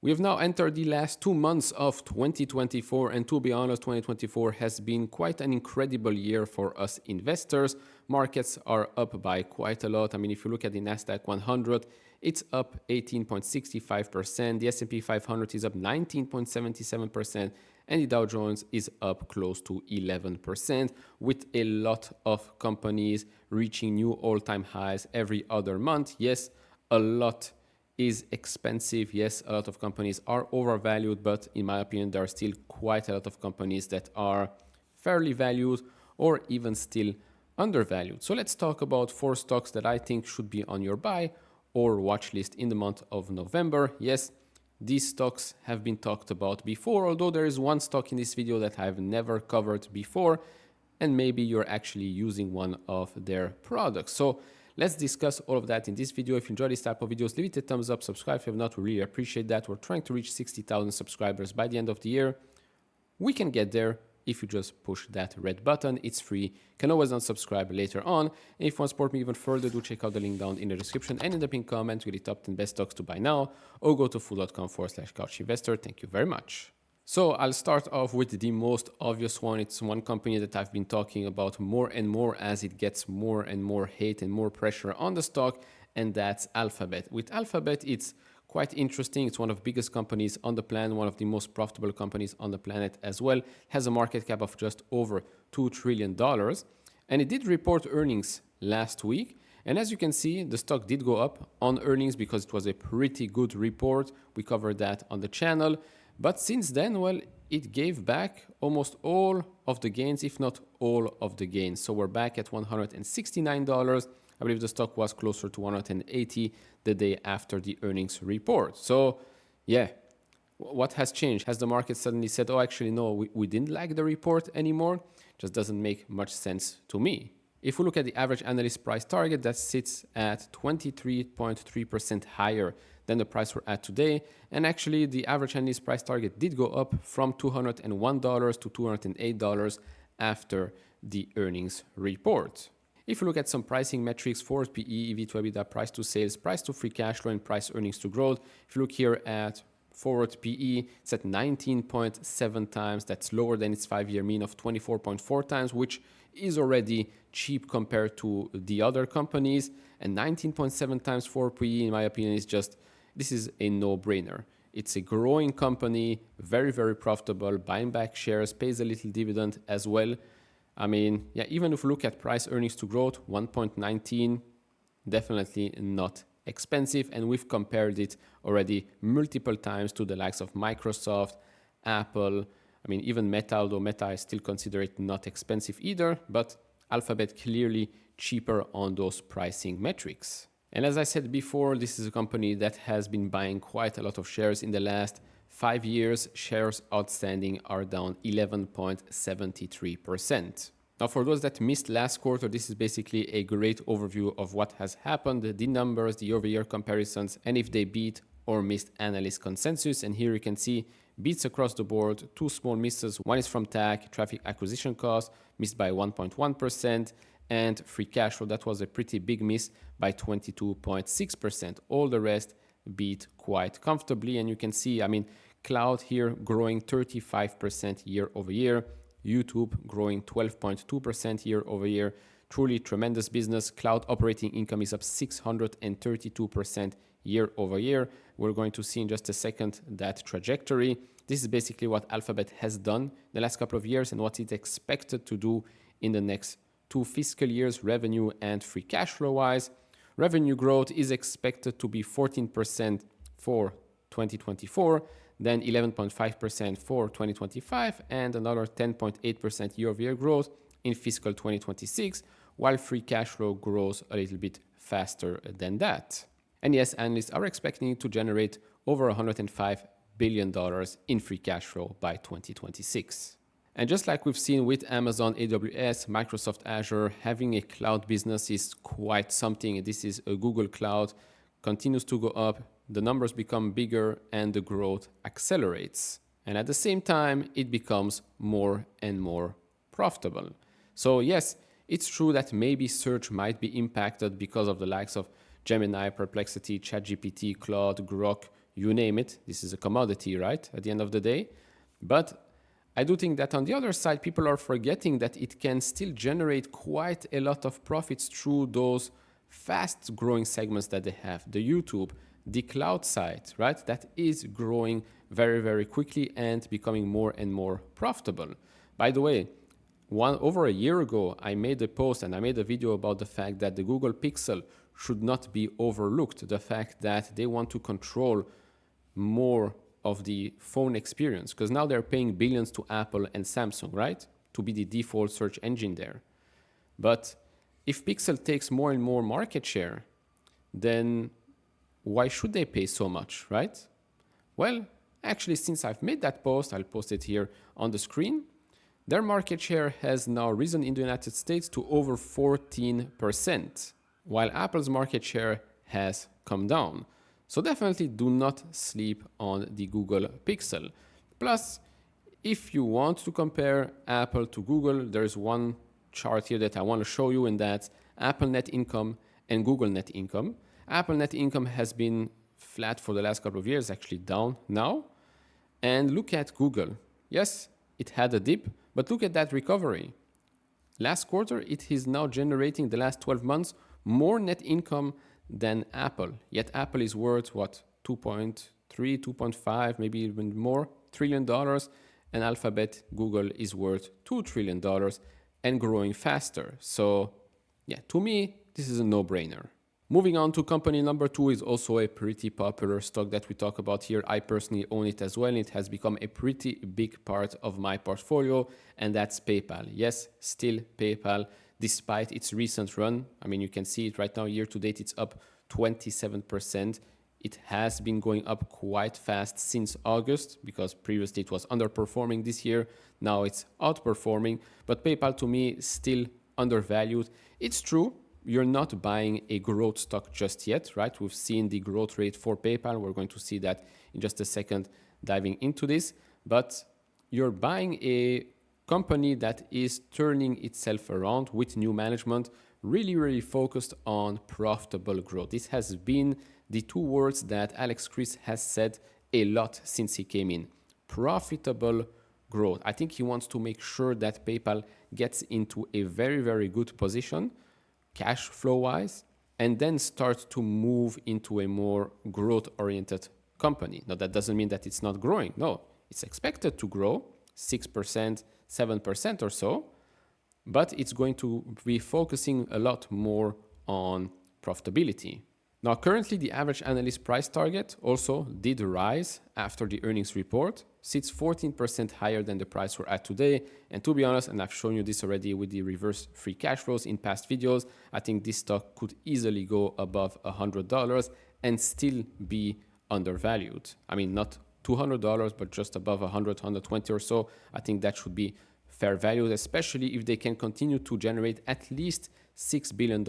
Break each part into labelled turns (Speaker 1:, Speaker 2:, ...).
Speaker 1: We have now entered the last 2 months of 2024, and to be honest, 2024 has been quite an incredible year for us investors. Markets are up by quite a lot. I mean, if you look at the Nasdaq 100, it's up 18.65%. The S&P 500 is up 19.77%, and the Dow Jones is up close to 11%, with a lot of companies reaching new all-time highs every other month. Yes, a lot is expensive. Yes, a lot of companies are overvalued, but in my opinion, there are still quite a lot of companies that are fairly valued or even still undervalued. So let's talk about 4 stocks that I think should be on your buy or watch list in the month of November. Yes, these stocks have been talked about before, although there is one stock in this video that I've never covered before, and maybe you're actually using one of their products. So let's discuss all of that in this video. If you enjoy this type of videos, leave it a thumbs up, subscribe if you have not, we really appreciate that. We're trying to reach 60,000 subscribers by the end of the year. We can get there if you just push that red button. It's free. You can always unsubscribe later on. And if you want to support me even further, do check out the link down in the description and in the pinned comment with the top 10 best stocks to buy now, or go to fool.com/couchinvestor. Thank you very much. So I'll start off with the most obvious one. It's one company that I've been talking about more and more as it gets more and more hate and more pressure on the stock, and that's Alphabet. With Alphabet, it's quite interesting. It's one of the biggest companies on the planet, one of the most profitable companies on the planet as well. It has a market cap of just over $2 trillion. And it did report earnings last week. And as you can see, the stock did go up on earnings because it was a pretty good report. We covered that on the channel. But since then, well, it gave back almost all of the gains, if not all of the gains. So we're back at $169. I believe the stock was closer to 180 the day after the earnings report. So yeah, what has changed? Has the market suddenly said, oh, actually, no, we didn't like the report anymore? Just doesn't make much sense to me. If we look at the average analyst price target, that sits at 23.3% higher than the price we're at today. And actually, the average analyst price target did go up from $201 to $208 after the earnings report. If you look at some pricing metrics, forward PE, EV to EBITDA, price to sales, price to free cash flow, and price earnings to growth, if you look here at forward PE, it's at 19.7 times. That's lower than its 5-year mean of 24.4 times, which is already cheap compared to the other companies. And 19.7 times forward PE, in my opinion, is just, this is a no-brainer. It's a growing company, very, very profitable, buying back shares, pays a little dividend as well. I mean, yeah, even if we look at price earnings to growth, 1.19, definitely not expensive. And we've compared it already multiple times to the likes of Microsoft, Apple, I mean, even Meta, although Meta I still consider it not expensive either, but Alphabet clearly cheaper on those pricing metrics. And as I said before, this is a company that has been buying quite a lot of shares in the last 5 years. Shares outstanding are down 11.73%. Now, for those that missed last quarter, this is basically a great overview of what has happened, the numbers, the year-over-year comparisons, and if they beat or missed analyst consensus. And here you can see beats across the board, 2 small misses. One is from TAC, traffic acquisition cost, missed by 1.1%, and free cash flow, that was a pretty big miss by 22.6%. All the rest beat quite comfortably. And you can see, I mean, cloud here growing 35% year over year, YouTube growing 12.2% year over year. Truly tremendous business. Cloud operating income is up 632% year over year. We're going to see in just a second that trajectory. This is basically what Alphabet has done the last couple of years and what it's expected to do in the next 2 fiscal years, revenue and free cash flow wise. Revenue growth is expected to be 14% for 2024, then 11.5% for 2025, and another 10.8% year-over-year growth in fiscal 2026, while free cash flow grows a little bit faster than that. And yes, analysts are expecting it to generate over $105 billion in free cash flow by 2026. And just like we've seen with Amazon AWS, Microsoft Azure, having a cloud business is quite something. This is a Google Cloud, continues to go up, the numbers become bigger, and the growth accelerates. And at the same time, it becomes more and more profitable. So yes, it's true that maybe search might be impacted because of the likes of Gemini, Perplexity, ChatGPT, Claude, Grok, you name it. This is a commodity, right? At the end of the day. But I do think that on the other side, people are forgetting that it can still generate quite a lot of profits through those fast growing segments that they have. The YouTube, the cloud side, right? That is growing very, very quickly and becoming more and more profitable. By the way, over a year ago, I made a post and I made a video about the fact that the Google Pixel should not be overlooked. The fact that they want to control more of the phone experience, because now they're paying billions to Apple and Samsung, right? To be the default search engine there. But if Pixel takes more and more market share, then why should they pay so much, right? Well, actually, since I've made that post, I'll post it here on the screen. Their market share has now risen in the United States to over 14%, while Apple's market share has come down. So definitely do not sleep on the Google Pixel. Plus, if you want to compare Apple to Google, there's one chart here that I want to show you, and that's Apple net income and Google net income. Apple net income has been flat for the last couple of years, actually down now. And look at Google. Yes, it had a dip, but look at that recovery. Last quarter, it is now generating, the last 12 months, more net income than Apple. Yet Apple is worth what? 2.3, 2.5, maybe even more $trillion. And Alphabet, Google is worth $2 trillion and growing faster. So yeah, to me, this is a no-brainer. Moving on to company number 2 is also a pretty popular stock that we talk about here. I personally own it as well. It has become a pretty big part of my portfolio, and that's PayPal. Yes, still PayPal, despite its recent run. I mean, you can see it right now, year to date, it's up 27%. It has been going up quite fast since August, because previously it was underperforming this year. Now it's outperforming, but PayPal to me is still undervalued. It's true, you're not buying a growth stock just yet, right? We've seen the growth rate for PayPal. We're going to see that in just a second diving into this, but you're buying a company that is turning itself around with new management, really focused on profitable growth. This has been the two words that Alex Chriss has said a lot since he came in. Profitable growth. I think he wants to make sure that PayPal gets into a very good position, cash flow wise, and then start to move into a more growth oriented company. Now, that doesn't mean that it's not growing. No, it's expected to grow 6%, 7% or so, but it's going to be focusing a lot more on profitability. Now, currently the average analyst price target also did rise after the earnings report, sits 14% higher than the price we're at today. And to be honest, and I've shown you this already with the reverse free cash flows in past videos, I think this stock could easily go above $100 and still be undervalued. I mean, not $200, but just above 100, 120 or so. I think that should be fair value, especially if they can continue to generate at least $6 billion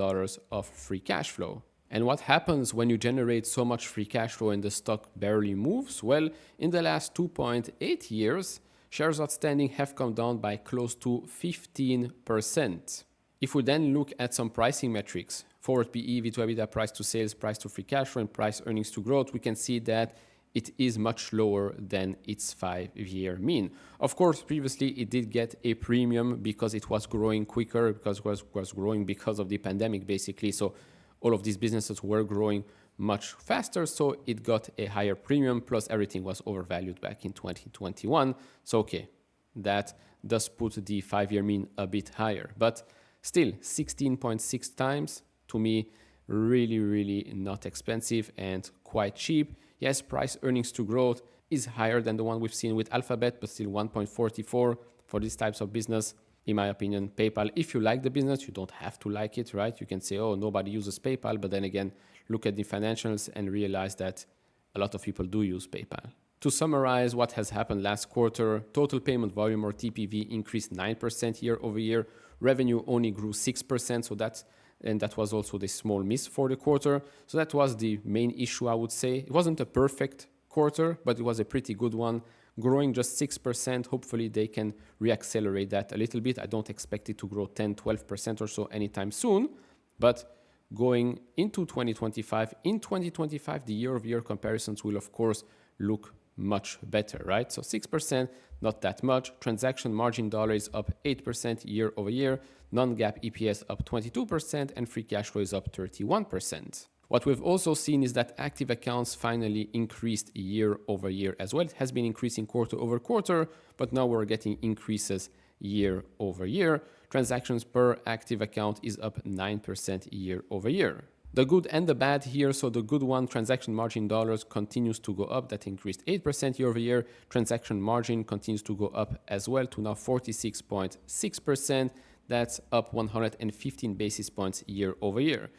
Speaker 1: of free cash flow. And what happens when you generate so much free cash flow and the stock barely moves? Well, in the last 2.8 years, shares outstanding have come down by close to 15%. If we then look at some pricing metrics, forward PE, EV to EBITDA, price to sales, price to free cash flow, and price earnings to growth, we can see that it is much lower than its 5-year mean. Of course, previously it did get a premium because it was growing quicker, because it was growing because of the pandemic, basically. So all of these businesses were growing much faster, so it got a higher premium, plus everything was overvalued back in 2021. So okay, that does put the 5-year mean a bit higher, but still 16.6 times, to me, really not expensive and quite cheap. Yes, price earnings to growth is higher than the one we've seen with Alphabet, but still 1.44 for these types of business. In my opinion, PayPal, if you like the business, you don't have to like it, right? You can say, oh, nobody uses PayPal, but then again, look at the financials and realize that a lot of people do use PayPal. To summarize what has happened last quarter, total payment volume or TPV increased 9% year over year. Revenue only grew 6%, so that was also the small miss for the quarter. So that was the main issue, I would say. It wasn't a perfect quarter, but it was a pretty good one. Growing just 6%, hopefully they can reaccelerate that a little bit. I don't expect it to grow 10, 12% or so anytime soon, but going into 2025. In 2025, the year-over-year comparisons will, of course, look much better, right? So 6%, not that much. Transaction margin dollar is up 8% year over year. Non-GAAP EPS up 22% and free cash flow is up 31%. What we've also seen is that active accounts finally increased year over year as well. It has been increasing quarter over quarter, but now we're getting increases year over year. Transactions per active account is up 9% year over year. The good and the bad here. So the good one, transaction margin dollars continues to go up. That increased 8% year over year. Transaction margin continues to go up as well to now 46.6%. That's up 115 basis points year over year.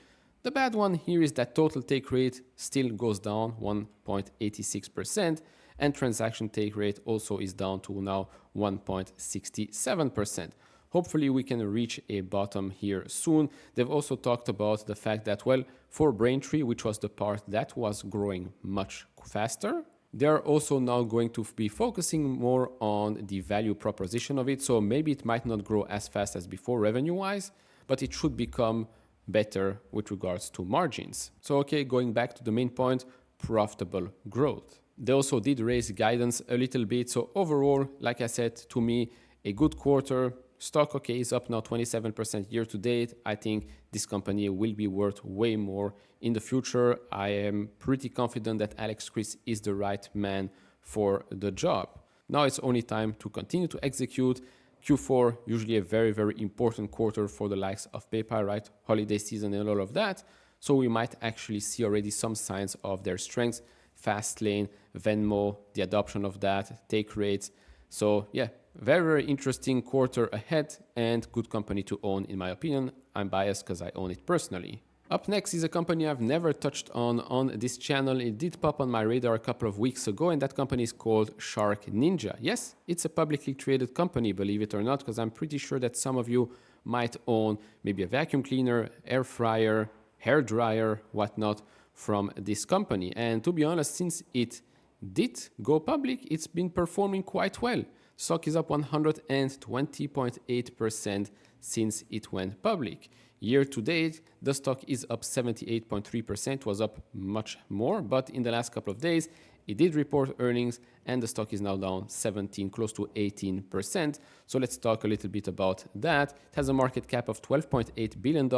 Speaker 1: The bad one here is that total take rate still goes down 1.86%, and transaction take rate also is down to now 1.67%. Hopefully we can reach a bottom here soon. They've also talked about the fact that, well, for Braintree, which was the part that was growing much faster, they're also now going to be focusing more on the value proposition of it. So maybe it might not grow as fast as before revenue-wise, but it should become better with regards to margins. So, okay, going back to the main point, profitable growth. They also did raise guidance a little bit. So overall, like I said, to me, a good quarter. Stock, okay, is up now 27% year to date. I think this company will be worth way more in the future. I am pretty confident that Alex Chriss is the right man for the job. Now it's only time to continue to execute. Q4, usually a very, very important quarter for the likes of PayPal, right? Holiday season and all of that. So we might actually see already some signs of their strengths. Fastlane, Venmo, the adoption of that, take rates. So yeah, very, very interesting quarter ahead and good company to own in my opinion. I'm biased because I own it personally. Up next is a company I've never touched on this channel. It did pop on my radar a couple of weeks ago, and that company is called SharkNinja. Yes, it's a publicly traded company, believe it or not, because I'm pretty sure that some of you might own maybe a vacuum cleaner, air fryer, hair dryer, whatnot from this company. And to be honest, since it did go public, it's been performing quite well. Stock is up 120.8% since it went public. Year to date, the stock is up 78.3%, was up much more, but in the last couple of days, it did report earnings and the stock is now down 17, close to 18%. So let's talk a little bit about that. It has a market cap of $12.8 billion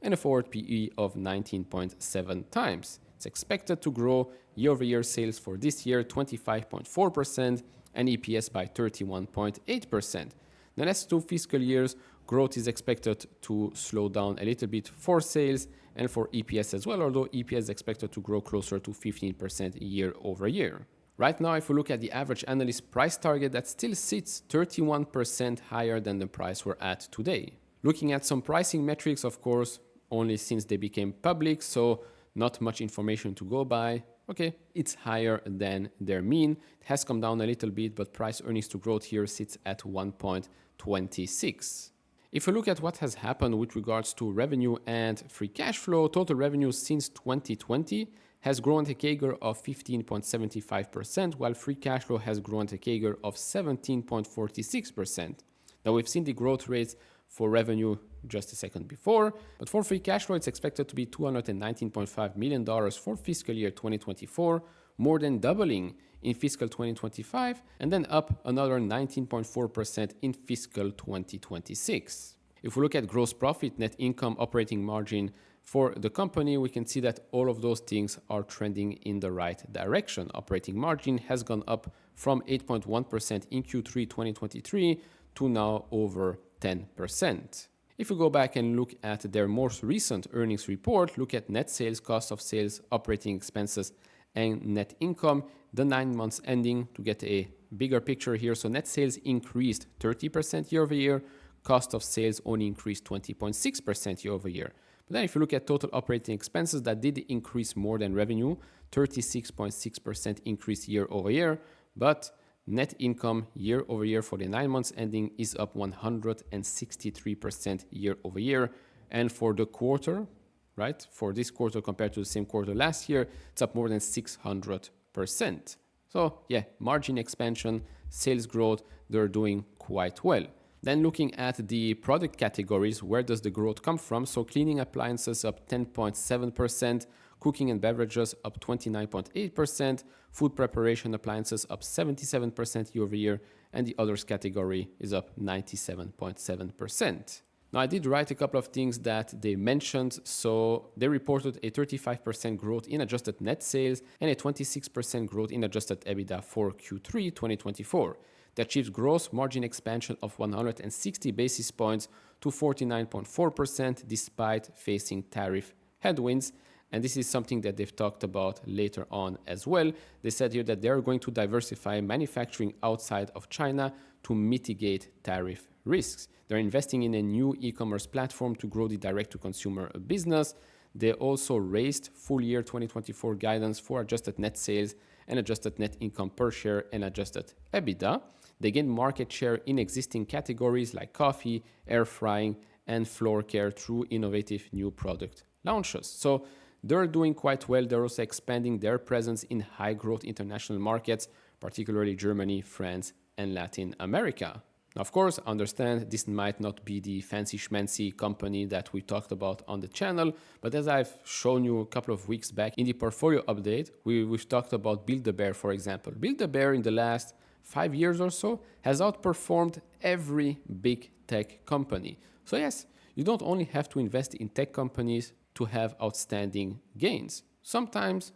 Speaker 1: and a forward PE of 19.7 times. It's expected to grow year-over-year sales for this year 25.4% and EPS by 31.8%. The next 2 fiscal years, growth is expected to slow down a little bit for sales and for EPS as well, although EPS is expected to grow closer to 15% year over year. Right now, if we look at the average analyst price target, that still sits 31% higher than the price we're at today. Looking at some pricing metrics, of course, only since they became public, so not much information to go by. Okay, it's higher than their mean. It has come down a little bit, but price earnings to growth here sits at 1.26. If we look at what has happened with regards to revenue and free cash flow, total revenue since 2020 has grown at a CAGR of 15.75%, while free cash flow has grown at a CAGR of 17.46%. Now we've seen the growth rates for revenue just a second before, but for free cash flow, it's expected to be $219.5 million for fiscal year 2024, more than doubling in fiscal 2025, and then up another 19.4% in fiscal 2026. If we look at gross profit, net income, operating margin for the company, we can see that all of those things are trending in the right direction. Operating margin has gone up from 8.1% in Q3 2023 to now over 10%. If we go back and look at their most recent earnings report, look at net sales, cost of sales, operating expenses, and net income, the 9 months ending to get a bigger picture here. So net sales increased 30% year over year. Cost of sales only increased 20.6% year over year. But then if you look at total operating expenses, that did increase more than revenue, 36.6% increase year over year. But net income year over year for the 9 months ending is up 163% year over year. And for the quarter, right, for this quarter compared to the same quarter last year, it's up more than 600%. So yeah, margin expansion, sales growth, they're doing quite well. Then looking at the product categories, where does the growth come from? So cleaning appliances up 10.7%, cooking and beverages up 29.8%, food preparation appliances up 77% year over year, and the others category is up 97.7%. Now, I did write a couple of things that they mentioned. So they reported a 35% growth in adjusted net sales and a 26% growth in adjusted EBITDA for Q3 2024. They achieved gross margin expansion of 160 basis points to 49.4% despite facing tariff headwinds. And this is something that they've talked about later on as well. They said here that they're going to diversify manufacturing outside of China to mitigate tariff risks. They're investing in a new e-commerce platform to grow the direct-to-consumer business. They also raised full year 2024 guidance for adjusted net sales and adjusted net income per share and adjusted EBITDA. They gained market share in existing categories like coffee, air frying, and floor care through innovative new product launches. So they're doing quite well. They're also expanding their presence in high-growth international markets, particularly Germany, France, and Latin America. Now, of course, I understand this might not be the fancy schmancy company that we talked about on the channel, but as I've shown you a couple of weeks back in the portfolio update, we've talked about Build-A-Bear, for example. Build-A-Bear in the last 5 years or so has outperformed every big tech company. So yes, you don't only have to invest in tech companies to have outstanding gains. Sometimes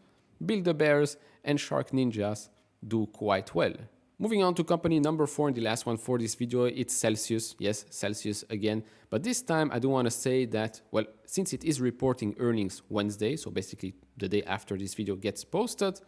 Speaker 1: Build-A-Bears and Shark Ninjas do quite well. Moving on to company number 4 and the last one for this video, it's Celsius. Yes, Celsius again. But this time I do want to say that, well, since it is reporting earnings Wednesday, so basically the day after this video gets posted,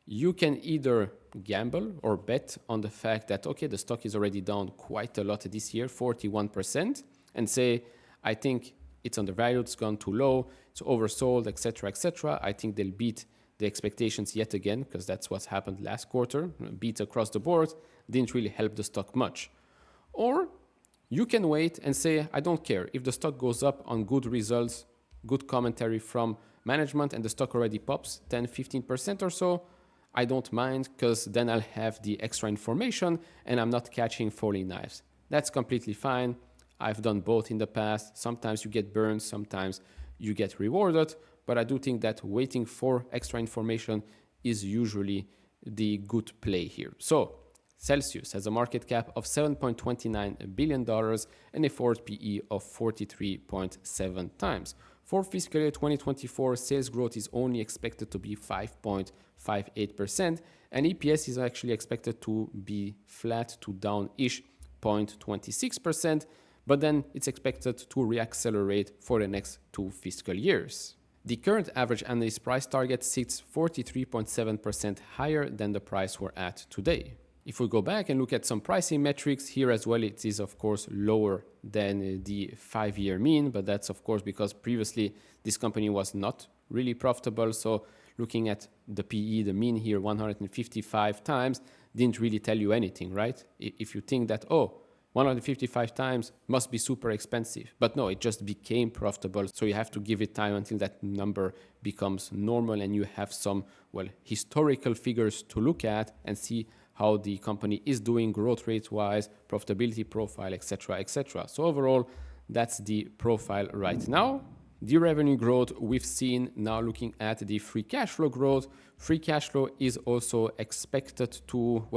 Speaker 1: you can either gamble or bet on the fact that, okay, the stock is already down quite a lot this year, 41%, and say, I think it's undervalued, it's gone too low, it's oversold, etc., etc. I think they'll beat the expectations yet again, because that's what's happened last quarter. Beat across the board, didn't really help the stock much. Or you can wait and say, I don't care. If the stock goes up on good results, good commentary from management, and the stock already pops 10, 15% or so, I don't mind, because then I'll have the extra information and I'm not catching falling knives. That's completely fine. I've done both in the past. Sometimes you get burned, sometimes you get rewarded. But I do think that waiting for extra information is usually the good play here. So Celsius has a market cap of $7.29 billion and a forward PE of 43.7 times. For fiscal year 2024, sales growth is only expected to be 5.58%, and EPS is actually expected to be flat to down-ish 0.26%, but then it's expected to reaccelerate for the next 2 fiscal years. The current average analyst price target sits 43.7% higher than the price we're at today. If we go back and look at some pricing metrics here as well, it is of course lower than the 5-year mean, but that's of course because previously this company was not really profitable. So looking at the PE, the mean here, 155 times, didn't really tell you anything, right? If you think that, 155 times must be super expensive. But no, it just became profitable. So you have to give it time until that number becomes normal and you have some, historical figures to look at and see how the company is doing growth rate-wise, profitability profile, etc., etc. So overall, that's the profile right now. The revenue growth we've seen. Now looking at the free cash flow growth. Free cash flow is also expected to,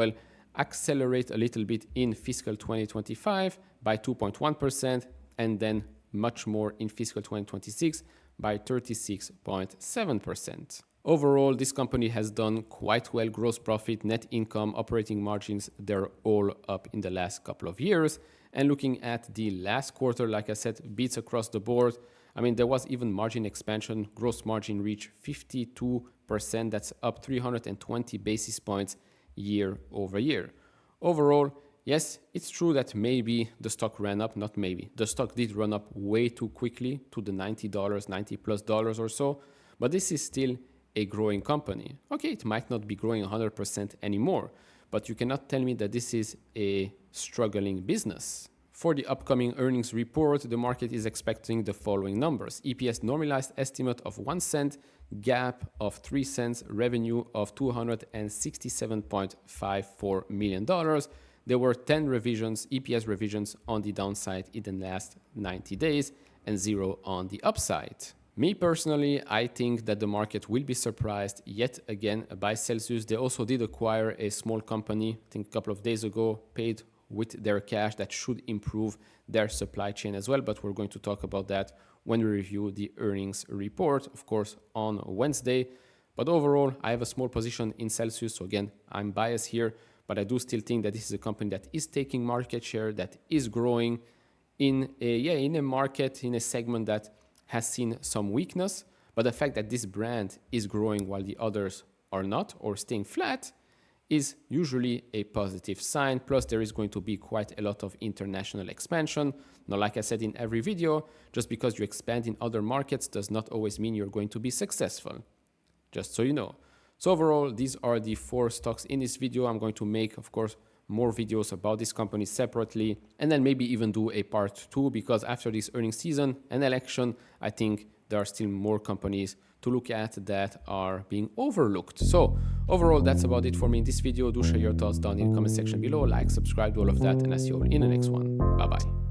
Speaker 1: accelerate a little bit in fiscal 2025 by 2.1% and then much more in fiscal 2026 by 36.7%. Overall, this company has done quite well. Gross profit, net income, operating margins, they're all up in the last couple of years. And looking at the last quarter, like I said, beats across the board. I mean, there was even margin expansion. Gross margin reached 52%. That's up 320 basis points year over year. Overall, yes, it's true that maybe the stock ran up, not maybe. The stock did run up way too quickly to the $90, $90+ or so, but this is still a growing company. Okay, it might not be growing 100% anymore, but you cannot tell me that this is a struggling business. For the upcoming earnings report, the market is expecting the following numbers. EPS normalized estimate of 1 cent, GAAP of 3 cents, revenue of $267.54 million, there were 10 revisions, EPS revisions on the downside in the last 90 days and 0 on the upside. Me personally, I think that the market will be surprised yet again by Celsius. They also did acquire a small company, I think a couple of days ago, paid with their cash that should improve their supply chain as well. But we're going to talk about that when we review the earnings report, of course, on Wednesday. But overall, I have a small position in Celsius. So again, I'm biased here, but I do still think that this is a company that is taking market share, that is growing in a market, in a segment that has seen some weakness. But the fact that this brand is growing while the others are not or staying flat is usually a positive sign. Plus, there is going to be quite a lot of international expansion. Now, like I said in every video, just because you expand in other markets does not always mean you're going to be successful. Just so you know. So overall, these are the 4 stocks in this video. I'm going to make, of course, more videos about this company separately, and then maybe even do a part 2, because after this earnings season and election, I think there are still more companies to look at that are being overlooked. So overall, that's about it for me in this video. Do share your thoughts down in the comment section below, like, subscribe, do all of that, and I'll see you all in the next one. Bye bye.